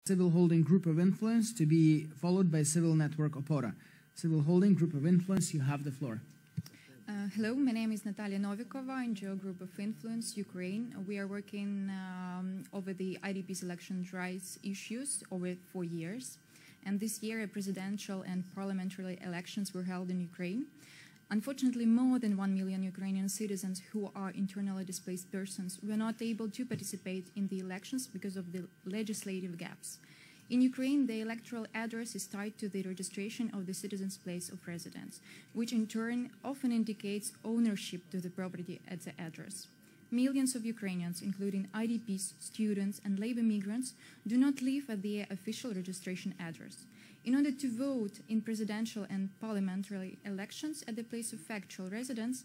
Civil holding group of influence to be followed by civil network opora. Civil holding group of influence, you have the floor. Hello, my name is Natalія Новикова, NGO Group of Influence, Ukraine. We are working over the IDP's election rights issues over 4 years. And this year, presidential and parliamentary elections were held in Ukraine. Unfortunately, more than 1 million Ukrainian citizens who are internally displaced persons were not able to participate in the elections because of the legislative gaps. In Ukraine, the electoral address is tied to the registration of the citizen's place of residence, which in turn often indicates ownership to the property at the address. Millions of Ukrainians, including IDPs, students, and labor migrants, do not live at their official registration address. In order to vote in presidential and parliamentary elections at the place of factual residence,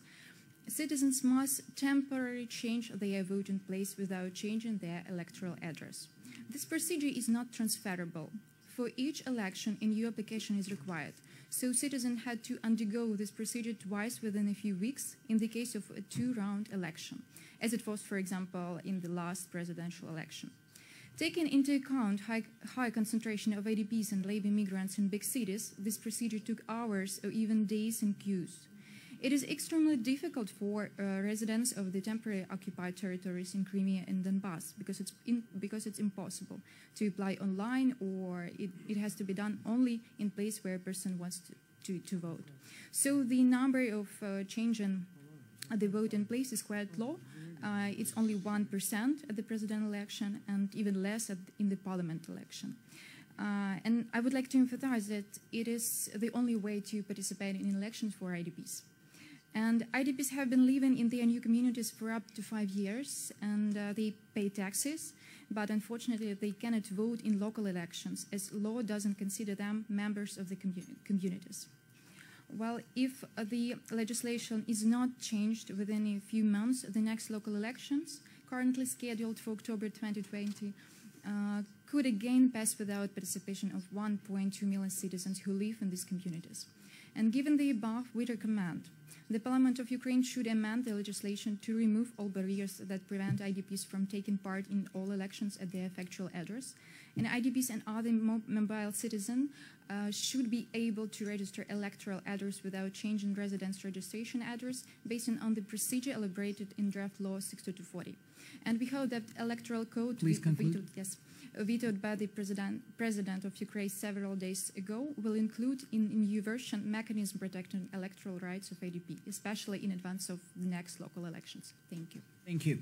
citizens must temporarily change their voting place without changing their electoral address. This procedure is not transferable. For each election, a new application is required, so citizens had to undergo this procedure twice within a few weeks in the case of a 2-round election, as it was, for example, in the last presidential election. Taking into account high concentration of IDPs and labor migrants in big cities, this procedure took hours or even days in queues. It is extremely difficult for residents of the temporarily occupied territories in Crimea and Donbass because it's impossible to apply online, or it has to be done only in place where a person wants to vote. So the number of changing the vote in place is quite low. It's only 1% at the president election and even less in the parliament election. And I would like to emphasize that it is the only way to participate in elections for IDPs. And IDPs have been living in their new communities for up to 5 years, and they pay taxes, but unfortunately they cannot vote in local elections, as law doesn't consider them members of the communities. Well, if the legislation is not changed within a few months, the next local elections, currently scheduled for October 2020, could again pass without participation of 1.2 million citizens who live in these communities. And given the above, we recommend the Parliament of Ukraine should amend the legislation to remove all barriers that prevent IDPs from taking part in all elections at their factual address. And IDPs and other mobile citizens should be able to register electoral address without changing residence registration address based on the procedure elaborated in draft law 6240. And we hope that electoral code vetoed by the president of Ukraine several days ago will include in new version mechanism protecting electoral rights of IDP, especially in advance of the next local elections. Thank you. Thank you.